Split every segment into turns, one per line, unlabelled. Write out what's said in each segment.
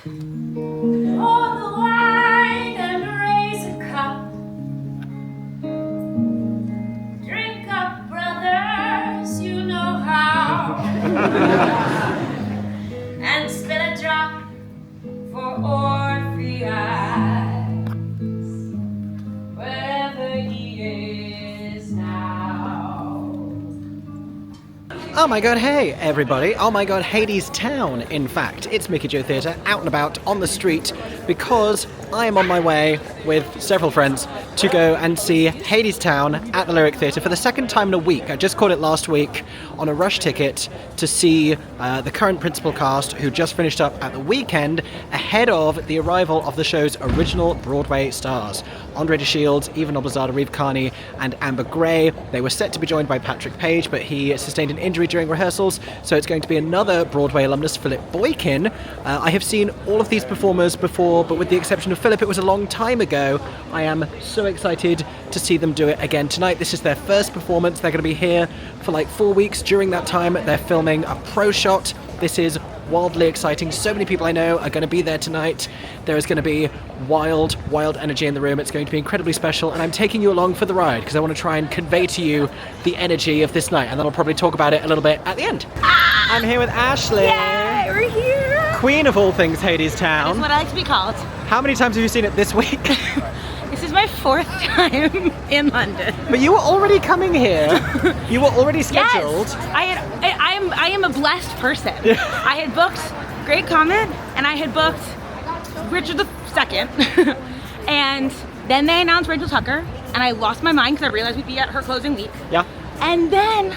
Pour the wine and raise a cup. Drink up, brothers, you know how. And spill a drop for Orpheus, wherever he is now.
Oh my god, hey everybody. Oh my god, Hadestown, in fact. It's MickeyJoTheatre, out and about on the street, because I am on my way with several friends to go and see Hadestown at the Lyric Theatre for the second time in a week. I just caught it last week on a rush ticket to see the current principal cast, who just finished up at the weekend ahead of the arrival of the show's original Broadway stars. André de Shields, Eva Noblezada, Reeve Carney and Amber Gray. They were set to be joined by Patrick Page, but he sustained an injury during rehearsals, so it's going to be another Broadway alumnus, Phillip Boykin. I have seen all of these performers before, but with the exception of Phillip, it was a long time ago. I am so excited to see them do it again tonight. This is their first performance. They're going to be here for like 4 weeks. During that time, they're filming a pro shot. This is wildly exciting. So many people I know are going to be there tonight. There is going to be wild energy in the room. It's going to be incredibly special, and I'm taking you along for the ride because I want to try and convey to you the energy of this night, and then I'll probably talk about it a little bit at the end. I'm here with Ashley.
Yay, we're here!
Queen of all things Hadestown.
That's what I like to be called.
How many times have you seen it this week?
This is my 4th time in London.
But you were already coming here. You were already scheduled.
Yes, I am a blessed person. I had booked Great Comet and I had booked Richard II. And then they announced Rachel Tucker and I lost my mind because I realized we'd be at her closing week.
Yeah.
And then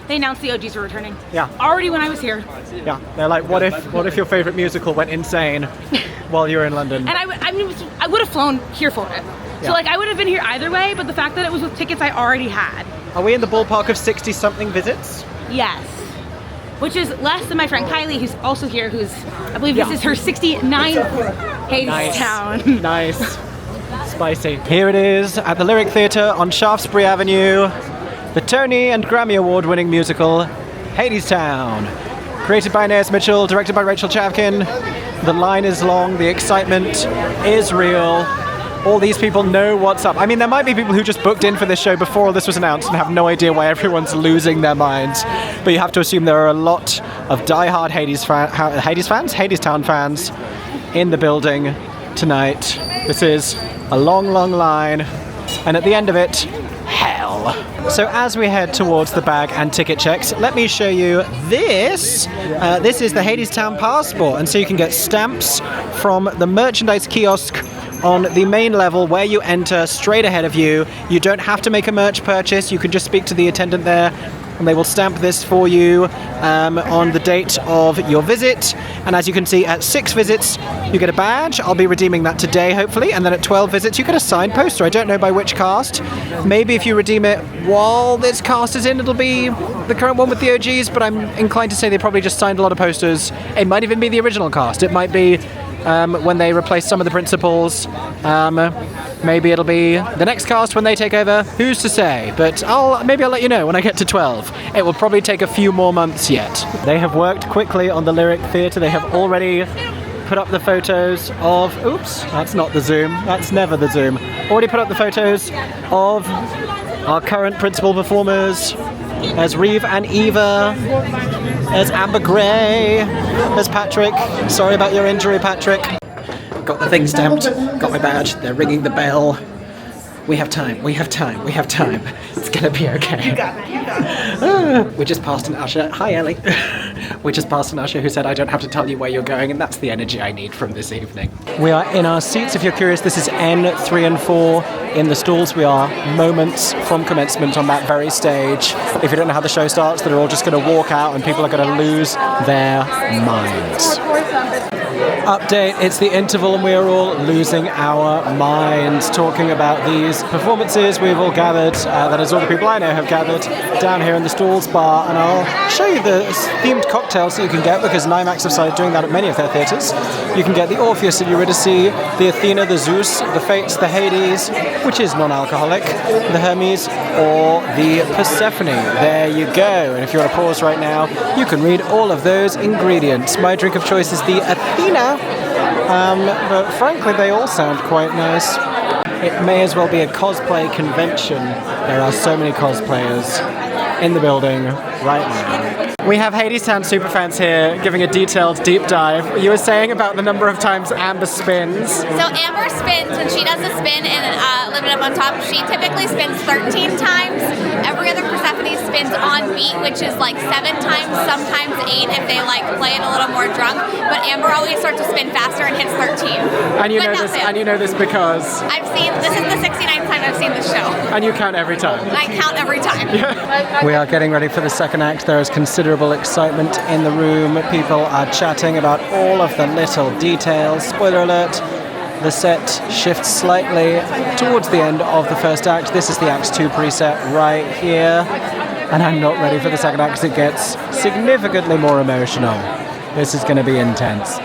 they announced the OGs were returning.
Yeah.
Already when I was here.
Yeah. They're like, what if your favorite musical went insane while you were in London?
And I would have flown here for it. So like I would have been here either way, but the fact that it was with tickets I already had.
Are we in the ballpark of 60-something visits?
Yes. Which is less than my friend Kylie, who's also here, who's, I believe this is her 69th Hadestown.
Nice. Spicy. Here it is at the Lyric Theatre on Shaftesbury Avenue. The Tony and Grammy Award-winning musical, Hadestown. Created by Anai Mitchell, directed by Rachel Chavkin. The line is long, the excitement is real. All these people know what's up. I mean, there might be people who just booked in for this show before this was announced and have no idea why everyone's losing their minds. But you have to assume there are a lot of die-hard Hadestown fans in the building tonight. This is a long line, and at the end of it, hell. So as we head towards the bag and ticket checks, let me show you this. This is the Hadestown passport, and so you can get stamps from the merchandise kiosk on the main level where you enter. Straight ahead of you. You don't have to make a merch purchase. You can just speak to the attendant there and they will stamp this for you on the date of your visit. And as you can see, at 6 visits you get a badge. I'll be redeeming that today hopefully, and then at 12 visits you get a signed poster. I don't know by which cast. Maybe if you redeem it while this cast is in, it'll be the current one with the OGs, but I'm inclined to say they probably just signed a lot of posters. It might even be the original cast. It might be when they replace some of the principals. Maybe it'll be the next cast when they take over. Who's to say? But maybe I'll let you know when I get to 12. It will probably take a few more months yet. They have worked quickly on the Lyric Theatre. They have already put up the photos of... Oops, that's not the Zoom. That's never the Zoom. Already put up the photos of our current principal performers. There's Reeve and Eva. There's Amber Gray. There's Patrick. Sorry about your injury, Patrick. Got the thing stamped. Got my badge. They're ringing the bell. We have time. It's gonna be okay.
You got it.
We just passed an usher. Hi, Ellie. We just passed an usher who said I don't have to tell you where you're going, and that's the energy I need from this evening. We are in our seats. If you're curious, this is N3 and 4 in the stalls. We are moments from commencement on that very stage. If you don't know how the show starts, they're all just going to walk out and people are going to lose their minds. Update, it's the interval and we are all losing our minds talking about these performances. We've all gathered, that is all the people I know have gathered down here in the Stalls Bar, and I'll show you the themed cocktails that you can get because NIMAX have started doing that at many of their theatres. You can get the Orpheus of Eurydice, the Athena, the Zeus, the Fates, the Hades, which is non-alcoholic, the Hermes, or the Persephone. There you go. And if you want to pause right now, you can read all of those ingredients. My drink of choice is the Athena, But frankly, they all sound quite nice. It may as well be a cosplay convention. There are so many cosplayers in the building right now. We have Hadestown superfans here giving a detailed deep dive. You were saying about the number of times Amber spins.
So Amber spins, when she does a spin and Live It Up on Top, she typically spins 13 times. Every other Persephone spins on beat, which is like 7 times, sometimes 8 if they like play it a little more drunk. But Amber always starts to spin faster and hits 13.
And you know this. And you know this because
this is the 69th time I've seen this show.
And you count every time.
I count every time.
We are getting ready for the second act. There is considerable excitement in the room. People are chatting about all of the little details. Spoiler alert, the set shifts slightly towards the end of the first act. This is the Act 2 preset right here. And I'm not ready for the second act because it gets significantly more emotional. This is going to be intense.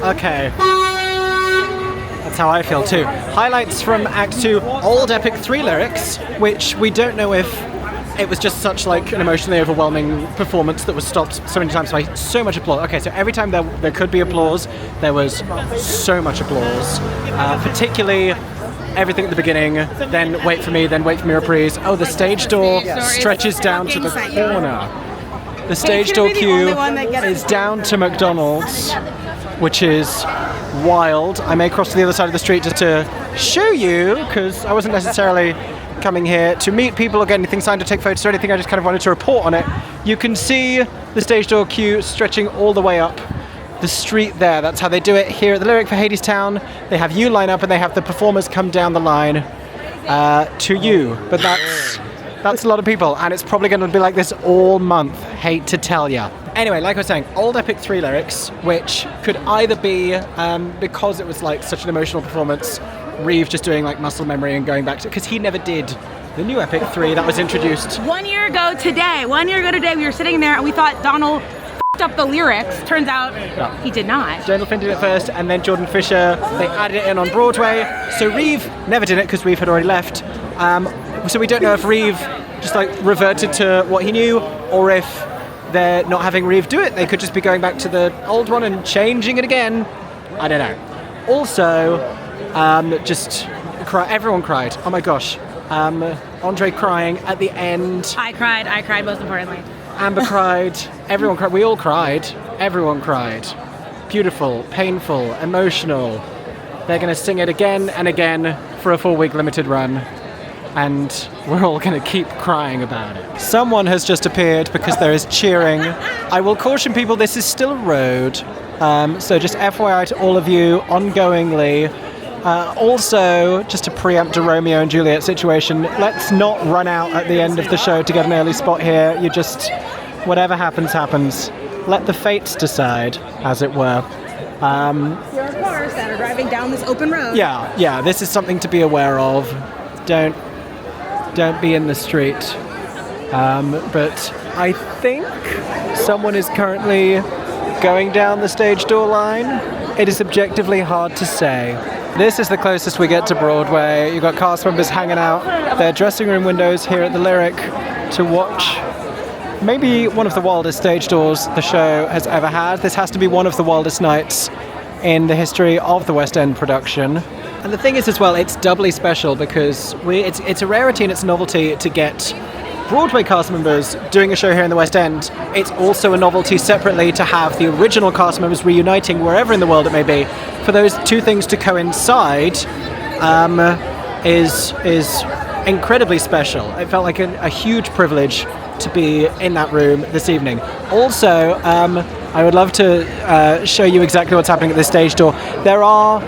Okay. That's how I feel too. Highlights from Act 2, Old Epic 3 lyrics, which we don't know if it was just such like an emotionally overwhelming performance that was stopped so many times by so much applause. Okay, so every time there could be applause, there was so much applause. Particularly everything at the beginning, then Wait For Me reprise. Oh, the stage door stretches down to the corner. The stage door queue is down to McDonald's, which is wild. I may cross to the other side of the street just to show you, because I wasn't necessarily coming here to meet people or get anything signed or take photos or anything. I just kind of wanted to report on it. You can see the stage door queue stretching all the way up the street there. That's how they do it here at the Lyric for Hadestown. They have you line up and they have the performers come down the line to you. But that's a lot of people, and it's probably going to be like this all month. Hate to tell ya. Anyway, like I was saying, Old Epic 3 lyrics, which could either be, because it was like such an emotional performance, Reeve just doing like muscle memory and going back to, because he never did the new Epic 3 that was introduced.
1 year ago today, we were sitting there and we thought Donald f***ed up the lyrics. Turns out he did not.
Donald Finn did it first, and then Jordan Fisher, they added it in on Broadway. So Reeve never did it because Reeve had already left. So we don't know if Reeve just like reverted to what he knew, or if they're not having Reeve do it. They could just be going back to the old one and changing it again. I don't know. Also, everyone cried. Oh my gosh. Andre crying at the end.
I cried most importantly.
Amber cried. Everyone cried. We all cried. Everyone cried. Beautiful, painful, emotional. They're going to sing it again and again for a 4-week limited run. And we're all going to keep crying about it. Someone has just appeared because there is cheering. I will caution people, this is still a road. So just FYI to all of you, ongoingly. Also, just to preempt a Romeo and Juliet situation, let's not run out at the end of the show to get an early spot here. You just, whatever happens, happens. Let the fates decide, as it were.
There are cars that are driving down this open road.
Yeah, this is something to be aware of. Don't be in the street. But I think someone is currently going down the stage door line. It is objectively hard to say. This is the closest we get to Broadway. You've got cast members hanging out their dressing room windows here at the Lyric to watch maybe one of the wildest stage doors the show has ever had. This has to be one of the wildest nights in the history of the West End production. And the thing is as well, it's doubly special because it's a rarity and it's a novelty to get Broadway cast members doing a show here in the West End. It's also a novelty separately to have the original cast members reuniting wherever in the world it may be. For those two things to coincide is incredibly special. It felt like a huge privilege to be in that room this evening. Also, I would love to show you exactly what's happening at this stage door. There are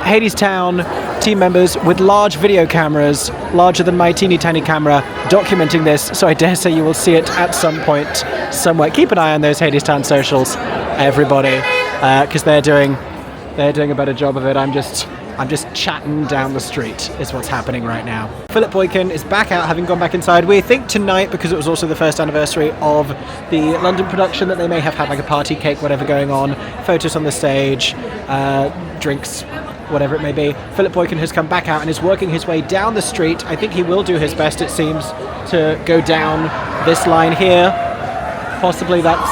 Hadestown team members with large video cameras, larger than my teeny tiny camera, documenting this, so I dare say you will see it at some point somewhere. Keep an eye on those Hadestown socials, everybody, because they're doing a better job of it. I'm just chatting down the street is what's happening right now. Phillip Boykin is back out, having gone back inside. We think tonight, because it was also the first anniversary of the London production, that they may have had like a party cake, whatever going on, photos on the stage, drinks, whatever it may be. Phillip Boykin has come back out and is working his way down the street. I think he will do his best, it seems, to go down this line here. Possibly that's...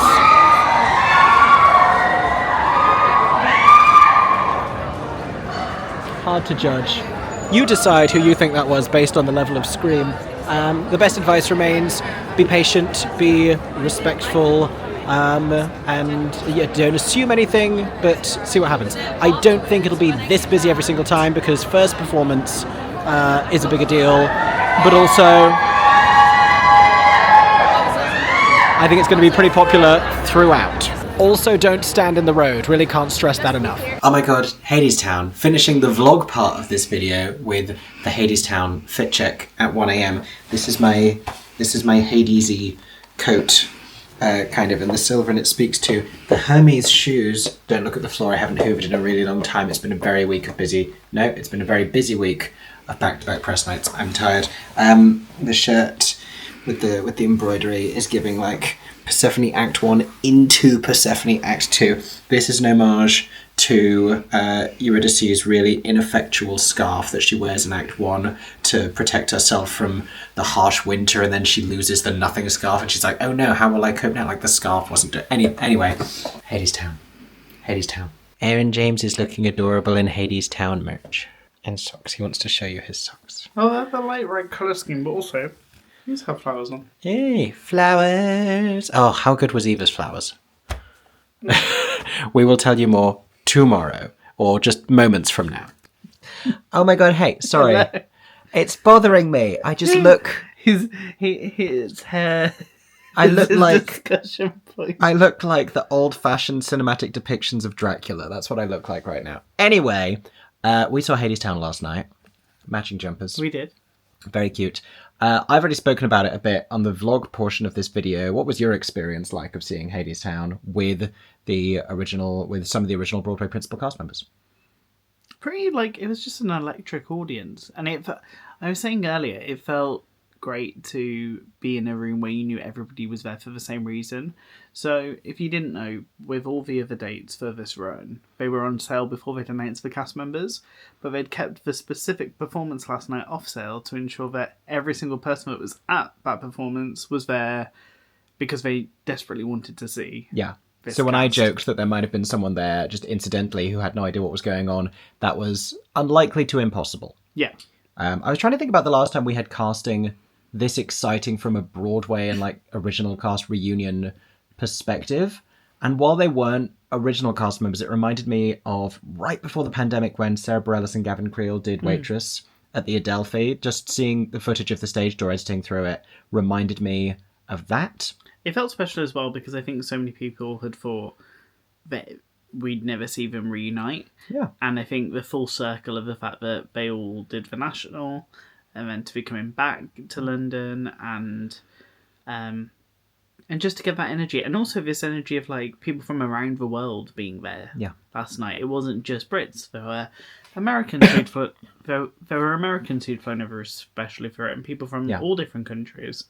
hard to judge. You decide who you think that was based on the level of scream. The best advice remains, be patient, be respectful, and don't assume anything, but see what happens. I don't think it'll be this busy every single time because first performance is a bigger deal, but also I think it's going to be pretty popular throughout. Also, don't stand in the road. Really can't stress that enough. Oh my god, Hadestown. Finishing the vlog part of this video with the Hadestown fit check at 1 a.m. This is my Hadesy coat, kind of, in the silver, and it speaks to the Hermes shoes. Don't look at the floor. I haven't hoovered in a really long time. It's been a very very busy week of back-to-back press nights. I'm tired. The shirt with the embroidery is giving like Persephone Act 1 into Persephone Act 2. This is an homage to Eurydice's really ineffectual scarf that she wears in Act 1 to protect herself from the harsh winter, and then she loses the nothing scarf and she's like, oh no, how will I cope now? Like the scarf wasn't anyway. Hadestown. Aaron James is looking adorable in Hadestown merch. And socks. He wants to show you his socks.
Oh, they have the light red colour scheme, but also these have flowers on.
Hey, flowers. Oh, how good was Eva's flowers? We will tell you more tomorrow, or just moments from now. Oh my god, hey, sorry. It's bothering me. I just look.
His hair.
I look
is a
like
discussion point.
I look like the old-fashioned cinematic depictions of Dracula. That's what I look like right now. Anyway, we saw Hadestown last night. Matching jumpers.
We did.
Very cute. I've already spoken about it a bit on the vlog portion of this video. What was your experience like of seeing Hadestown with some of the original Broadway principal cast members?
Pretty, it was just an electric audience. And I was saying earlier, it felt great to be in a room where you knew everybody was there for the same reason. So if you didn't know, with all the other dates for this run, they were on sale before they'd announced the cast members, but they'd kept the specific performance last night off sale to ensure that every single person that was at that performance was there because they desperately wanted to see.
Yeah. So when I joked that there might have been someone there just incidentally who had no idea what was going on, that was unlikely to impossible.
Yeah.
I was trying to think about the last time we had casting this exciting from a Broadway and original cast reunion perspective. And while they weren't original cast members, it reminded me of right before the pandemic when Sarah Bareilles and Gavin Creel did Waitress at the Adelphi. Just seeing the footage of the stage door editing through it reminded me of that.
It felt special as well because I think so many people had thought that we'd never see them reunite.
Yeah.
And I think the full circle of the fact that they all did the National and then to be coming back to London and just to get that energy. And also this energy of people from around the world being there last night. It wasn't just Brits. There were Americans who'd flown over especially for it and people from all different countries.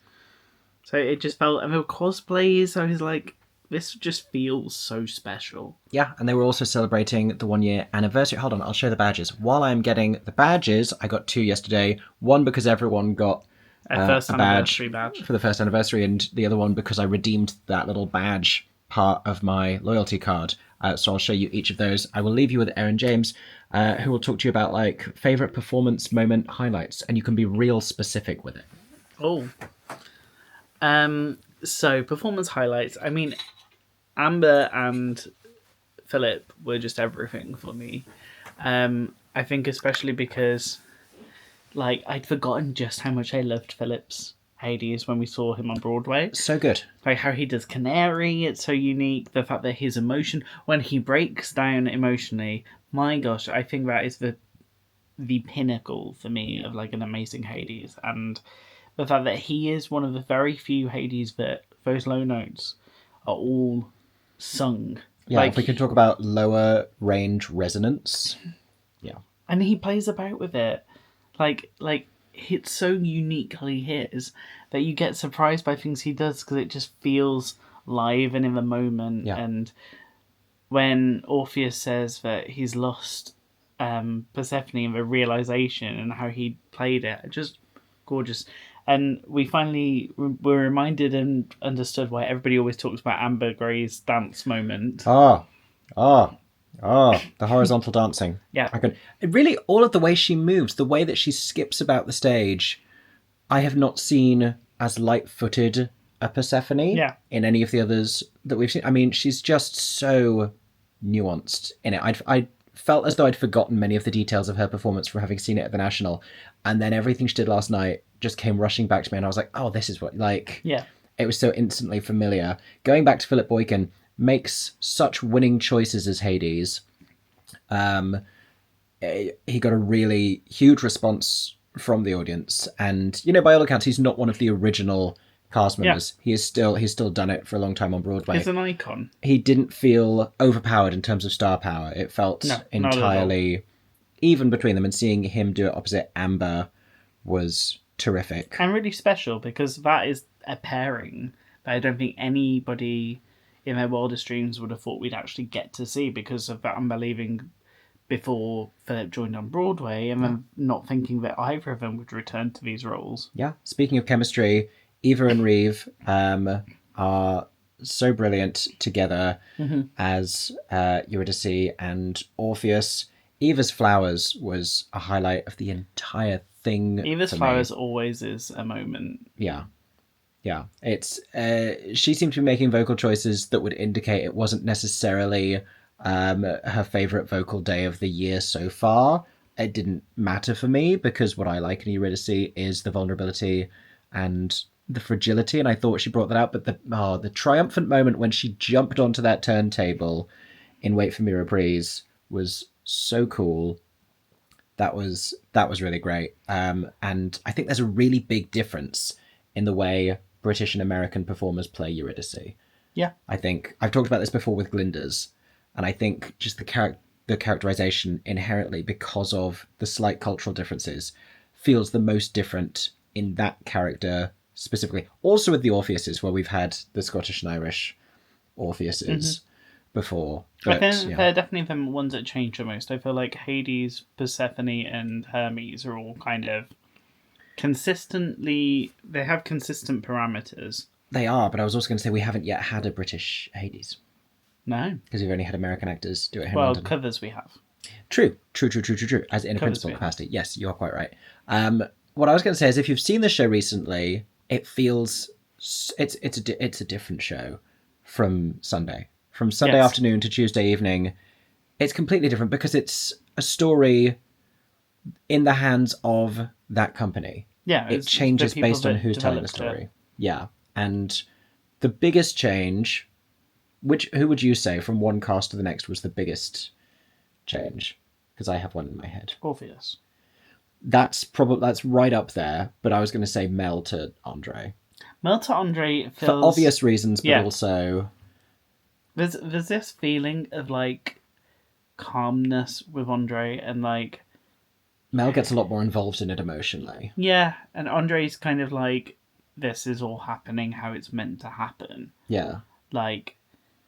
So it just felt, and there were cosplays, I was like, this just feels so special.
Yeah, and they were also celebrating the 1-year anniversary. Hold on, I'll show the badges. While I'm getting the badges, I got 2 yesterday. One because everyone got
a badge
for the first anniversary, and the other one because I redeemed that little badge part of my loyalty card. So I'll show you each of those. I will leave you with Erin James, who will talk to you about favourite performance moment highlights, and you can be real specific with it.
Oh. So performance highlights. I mean, Amber and Phillip were just everything for me. I think especially because, I'd forgotten just how much I loved Phillip's Hades when we saw him on Broadway.
So good.
How he does Canary, it's so unique. The fact that his emotion, when he breaks down emotionally, my gosh, I think that is the pinnacle for me of an amazing Hades. And the fact that he is one of the very few Hades that those low notes are all sung.
Yeah, if we can talk about lower range resonance. Yeah.
And he plays about with it. It's so uniquely his that you get surprised by things he does because it just feels live and in the moment.
Yeah.
And when Orpheus says that he's lost Persephone and the realization and how he played it, just gorgeous. And we finally were reminded and understood why everybody always talks about Amber Gray's dance moment.
The horizontal dancing.
Yeah.
Really, all of the way she moves, the way that she skips about the stage, I have not seen as light-footed a Persephone in any of the others that we've seen. I mean, she's just so nuanced in it. I felt as though I'd forgotten many of the details of her performance from having seen it at the National, and then everything she did last night just came rushing back to me, and I was like, oh, this is what, it was so instantly familiar. Going back to Phillip Boykin, makes such winning choices as Hades. He got a really huge response from the audience, and, by all accounts, he's not one of the original cast members. Yeah. He's still done it for a long time on Broadway.
He's an icon.
He didn't feel overpowered in terms of star power. It felt entirely even between them, and seeing him do it opposite Amber was terrific.
And really special, because that is a pairing that I don't think anybody in their wildest dreams would have thought we'd actually get to see, because of that Amber leaving before Phillip joined on Broadway, and then not thinking that either of them would return to these roles. Yeah.
Speaking of chemistry, Eva and Reeve are so brilliant together as Eurydice and Orpheus. Eva's Flowers was a highlight of the entire thing.
Eva's Flowers always is a moment.
Yeah. Yeah. It's she seemed to be making vocal choices that would indicate it wasn't necessarily her favourite vocal day of the year so far, it didn't matter for me, because what I like in Eurydice is the vulnerability and the fragility, and I thought she brought that out. But the triumphant moment when she jumped onto that turntable in Wait for Me Reprise was so cool. That was really great. And I think there's a really big difference in the way British and American performers play Eurydice.
Yeah.
I think I've talked about this before with Glinda's, and I think just the characterization inherently, because of the slight cultural differences, feels the most different in that character specifically. Also with the Orpheuses, where we've had the Scottish and Irish Orpheuses before.
I
But,
think they're definitely the ones that change the most. I feel like Hades, Persephone, and Hermes are all kind of consistently... They have consistent parameters.
They are, but I was also going to say we haven't yet had a British Hades.
No.
Because we've only had American actors do it here in
Well,
London.
covers we have.
True. As in a principal capacity. Yes, you are quite right. What I was going to say is, if you've seen the show recently, it feels... It's a different show from Sunday. From Sunday afternoon to Tuesday evening, it's completely different, because it's a story in the hands of that company.
Yeah.
It changes based on who's telling the story. Yeah. And the biggest change... Who would you say from one cast to the next was the biggest change? Because I have one in my head.
Orpheus.
That's right up there, but I was going to say Mel to Andre.
Mel to Andre feels...
For obvious reasons, but also...
There's this feeling of, like, calmness with Andre, and, like...
Mel gets a lot more involved in it emotionally.
Yeah, and Andre's kind of like, this is all happening how it's meant to happen.
Yeah.
Like...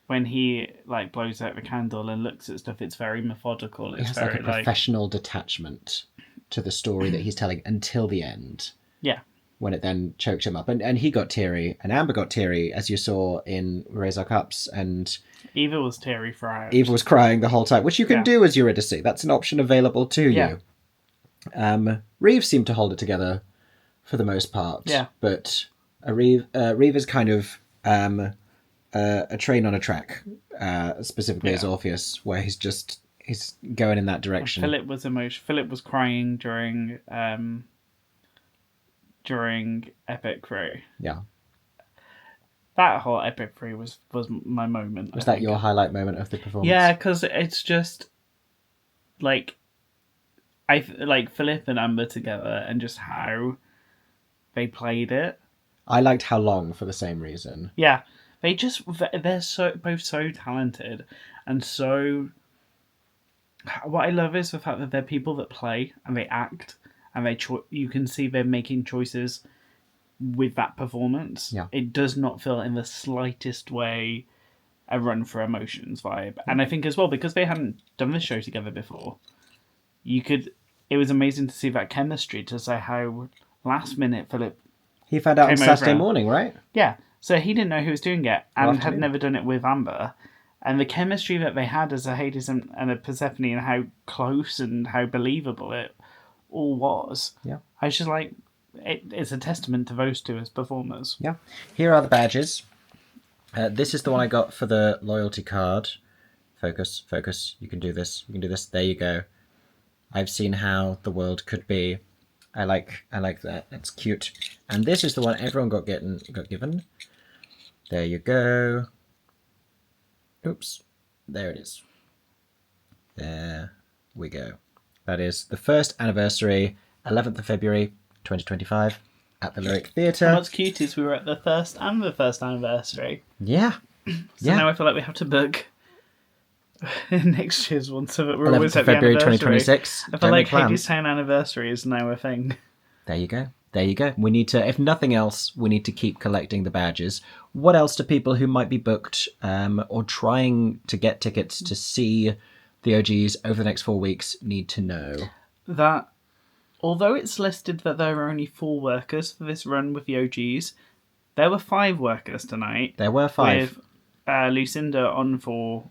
When he like blows out the candle and looks at stuff, it's very methodical. It's
He has
very
like a professional detachment to the story that he's telling until the end.
Yeah.
When it then choked him up. And he got teary, and Amber got teary, as you saw in Raise Our Cups, and...
Eva was teary for hours.
Eva was crying the whole time, which you can do as Eurydice. That's an option available to you. Reeve seemed to hold it together for the most part.
Yeah.
But Reeve is kind of... a train on a track, specifically as Orpheus, where he's going in that direction.
Phillip was emotional. Phillip was crying during Epic Free.
Yeah.
That whole Epic Free was my moment.
Was that your highlight moment of the performance?
Yeah, because it's just like I like Phillip and Amber together, and just how they played it.
I liked How Long for the same reason.
Yeah. They're both so talented, and so what I love is the fact that they're people that play and they act, and you can see they're making choices with that performance.
Yeah.
It does not feel in the slightest way a run for emotions vibe. And I think as well, because they hadn't done this show together before, it was amazing to see that chemistry, to say how last minute Phillip...
He found out on Saturday morning, right?
Yeah. So he didn't know who was doing it, and had never done it with Amber. And the chemistry that they had as a Hades and a Persephone, and how close and how believable it all was.
Yeah.
I was just like, it's a testament to those two as performers.
Yeah. Here are the badges. This is the one I got for the loyalty card. Focus. You can do this. There you go. I've seen how the world could be. I like that. It's cute. And this is the one everyone got given. There you go. Oops. There it is. There we go. That is the first anniversary, 11th of February, 2025, at the Lyric Theatre.
And what's cute is we were at the first anniversary.
Yeah.
So now I feel like we have to book next year's one, so that we're
11th
always
of
at the
February
anniversary.
2026.
I feel like Hadestown anniversary is now a thing.
There you go. We need to, if nothing else, we need to keep collecting the badges. What else do people who might be booked or trying to get tickets to see the OGs over the next 4 weeks need to know? That,
although it's listed that there are only 4 workers for this run with the OGs, there were 5 workers tonight.
There were 5.
With Lucinda on for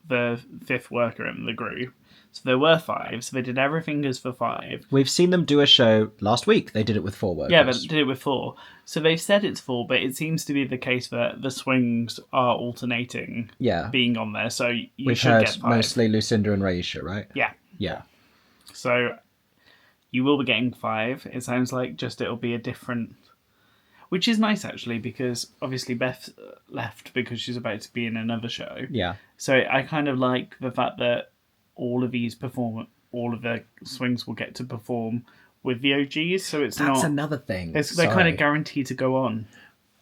the 5th worker in the group. So there were 5, so they did everything as for 5.
We've seen them do a show last week. They did it with 4 workers.
Yeah, they did it with 4. So they've said it's 4, but it seems to be the case that the swings are alternating being on there. So we've
heard mostly Lucinda and Raisha, right?
Yeah.
Yeah.
So you will be getting 5. It sounds like just it'll be a different... Which is nice, actually, because obviously Beth left because she's about to be in another show.
Yeah.
So I kind of like the fact that all of the swings will get to perform with the OGs. So it's
That's
not...
another thing.
They're kind of guaranteed to go on.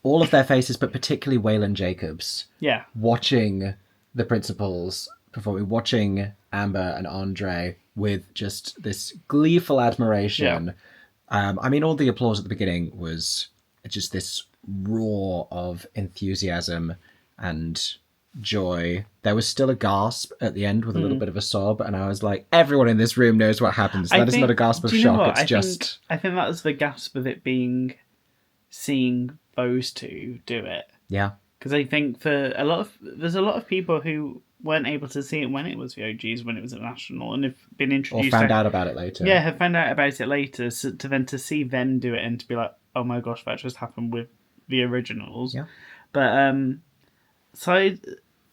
All of their faces, but particularly Waylon Jacobs.
Yeah.
Watching the principals performing, watching Amber and Andre with just this gleeful admiration.
Yeah.
I mean, all the applause at the beginning was just this roar of enthusiasm and joy. There was still a gasp at the end with a little bit of a sob, and I was like, everyone in this room knows what happens. That is not a gasp of shock. It's just...
I think that was the gasp of it being seeing those two do it.
Yeah.
Because I think there's a lot of people who weren't able to see it when it was the OGs, when it was at National, and have been introduced...
Or found out about it later.
Yeah, have found out about it later, so to see them do it and to be like, oh my gosh, that just happened with the originals.
Yeah.
But, so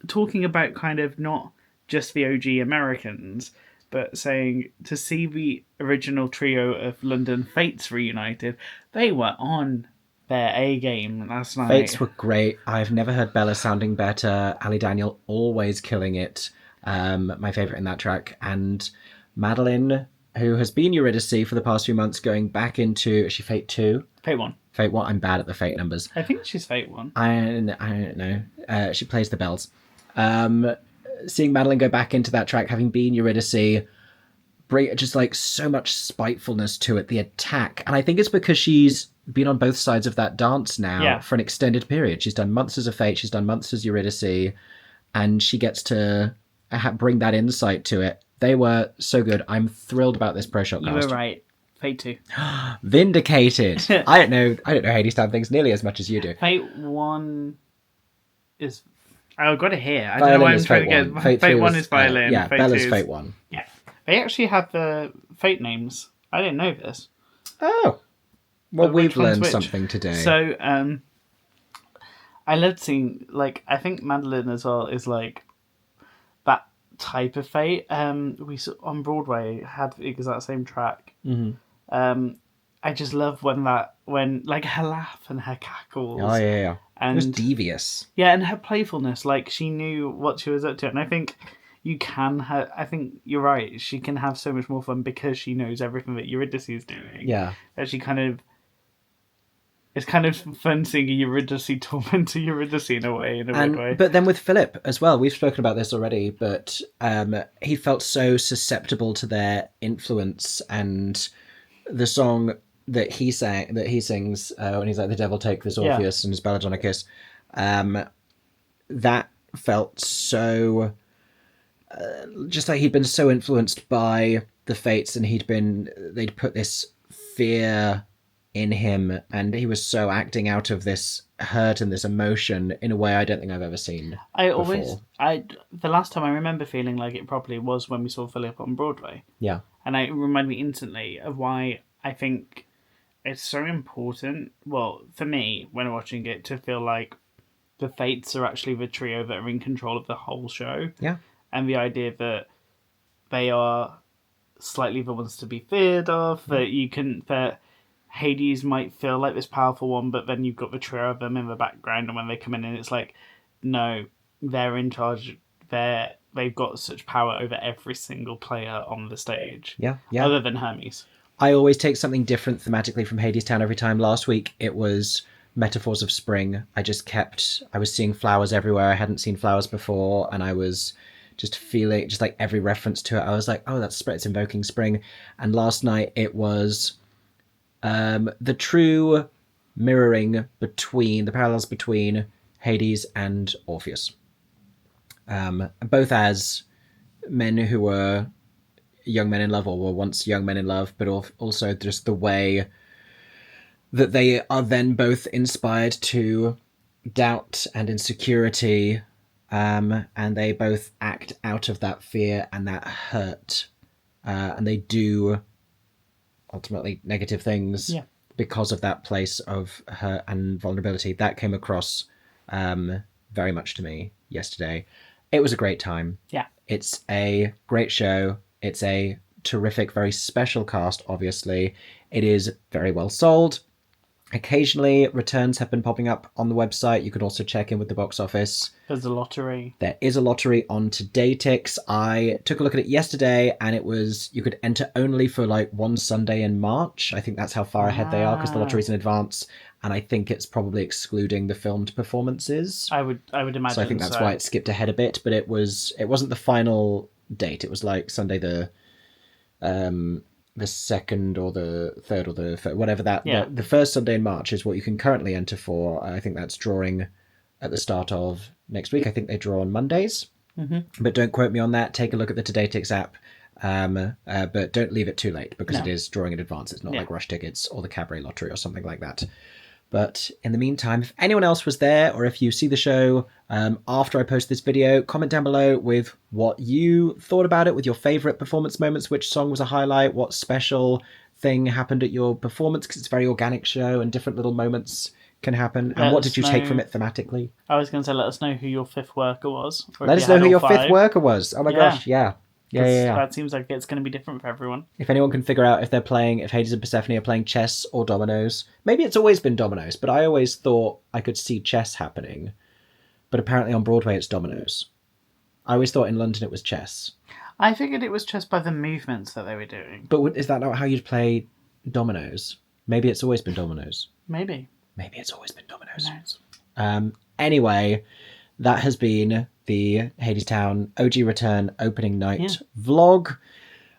talking about kind of not just the OG Americans, but saying to see the original trio of London Fates reunited, they were on their A game last night.
Fates were great. I've never heard Bella sounding better. Ali Daniel always killing it. My favourite in that track. And Madeline, who has been Eurydice for the past few months, going back into... Is she Fate 2?
Fate 1.
Fate 1. I'm bad at the Fate numbers.
I think she's Fate 1.
I don't know. She plays the bells. Seeing Madeline go back into that track, having been Eurydice, bring just like so much spitefulness to it, the attack. And I think it's because she's been on both sides of that dance now for an extended period. She's done months as a Fate, she's done months as Eurydice, and she gets to bring that insight to it. They were so good. I'm thrilled about this Pro Shot cast.
You were right. Fate 2.
Vindicated. I don't know Hadestown things nearly as much as you do.
Fate 1 is... I've got it here. I
Violin
don't know why I'm
is
trying
Fate
to
1.
get... Fate 1 is violin.
Yeah,
Fate
Bella's
2 is...
Fate 1.
Yeah. They actually have the Fate names. I didn't know this.
Oh. Well,
But
we've
which one's
learned
which?
something today.
So, I loved seeing... Like, I think Madeline as well is, like, that type of Fate. We saw, on Broadway had the exact same track.
Mm-hmm.
I just love when like her laugh and her cackles.
Oh, yeah.
And,
it was devious.
Yeah, and her playfulness. Like, she knew what she was up to. And I think I think you're right. She can have so much more fun because she knows everything that Eurydice is doing.
Yeah.
That she it's kind of fun seeing a Eurydice torment to Eurydice in a way, weird way.
But then with Phillip as well, we've spoken about this already, but he felt so susceptible to their influence, and the song that he sings when he's like, the devil take this Orpheus and his Belladonna that felt so just like he'd been so influenced by the Fates, and they'd put this fear in him, and he was so acting out of this hurt and this emotion in a way I don't think I've ever seen before.
The last time I remember feeling like it properly was when we saw Phillip on Broadway.
Yeah.
And it reminded me instantly of why I think it's so important, well, for me, when watching it, to feel like the Fates are actually the trio that are in control of the whole show.
Yeah.
And the idea that they are slightly the ones to be feared of, that Hades might feel like this powerful one, but then you've got the trio of them in the background, and when they come in, it's like, no, they're in charge. They've got such power over every single player on the stage.
Yeah.
Other than Hermes.
I always take something different thematically from Hadestown every time. Last week it was metaphors of spring. I was seeing flowers everywhere. I hadn't seen flowers before, and I was just feeling just like every reference to it. I was like, oh, it's invoking spring. And last night it was the true mirroring between the parallels between Hades and Orpheus, both as men who were young men in love, or were once young men in love, but also just the way that they are then both inspired to doubt and insecurity, and they both act out of that fear and that hurt, and they do ultimately negative things because of that place of hurt and vulnerability. That came across very much to me yesterday. It was a great time.
Yeah.
It's a great show. It's a terrific, very special cast, obviously. It is very well sold. Occasionally, returns have been popping up on the website. You can also check in with the box office.
There's a lottery.
There is a lottery on Todaytix. I took a look at it yesterday, and it was, you could enter only for like one Sunday in March. I think that's how far ahead they are, because the lottery's in advance. And I think it's probably excluding the filmed performances.
I would imagine.
So I think that's why it skipped ahead a bit. But it wasn't the final date. It was like Sunday the 2nd or the 3rd or the 3rd, whatever that.
Yeah.
The first Sunday in March is what you can currently enter for. I think that's drawing at the start of next week. I think they draw on Mondays. Mm-hmm. But don't quote me on that. Take a look at the Todaytix app. But don't leave it too late, because it is drawing in advance. It's not like Rush Tickets or the Cabaret Lottery or something like that. But in the meantime, if anyone else was there, or if you see the show after I post this video, comment down below with what you thought about it, with your favourite performance moments, which song was a highlight, what special thing happened at your performance, because it's a very organic show and different little moments can happen. And what did you take from it thematically?
I was going to say, let us know who your fifth worker was.
Let us know who your fifth worker was. Oh my gosh, yeah. Yeah.
That seems like it's going to be different for everyone.
If anyone can figure out if Hades and Persephone are playing chess or dominoes. Maybe it's always been dominoes, but I always thought I could see chess happening. But apparently on Broadway it's dominoes. I always thought in London it was chess.
I figured it was just by the movements that they were doing.
But is that not how you'd play dominoes? Maybe it's always been dominoes.
Maybe
it's always been dominoes. Anyway, that has been the Hadestown OG Return opening night vlog.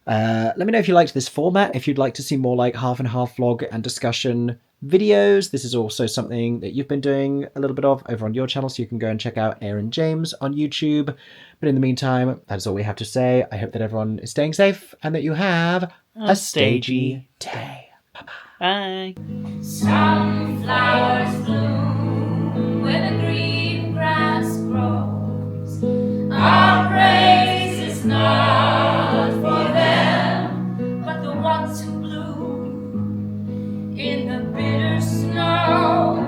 Let me know if you liked this format, if you'd like to see more like half and half vlog and discussion videos. This is also something that you've been doing a little bit of over on your channel, so you can go and check out Aaron James on YouTube. But in the meantime, that is all we have to say. I hope that everyone is staying safe and that you have a stagey day. Bye-bye.
Bye.
Sunflowers bloom where the green grass grows. Our praise is not for them, but the ones who bloom in the bitter snow.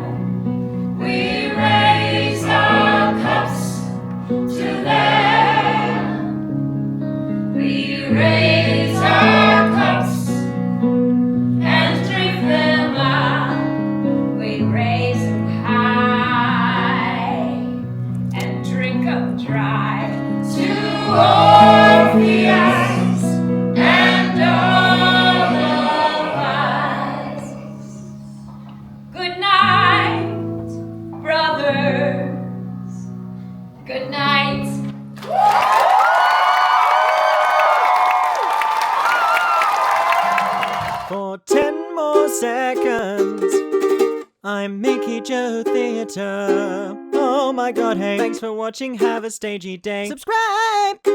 We raise our cups to them. We raise our cups and drink them up. We raise them high and drink them dry. To Orpheus and all of us. Good night, brothers. Good night.
For 10 more seconds, I'm MickeyJoTheatre. Oh my god, hey. Thanks for watching, have a stagey day. Subscribe!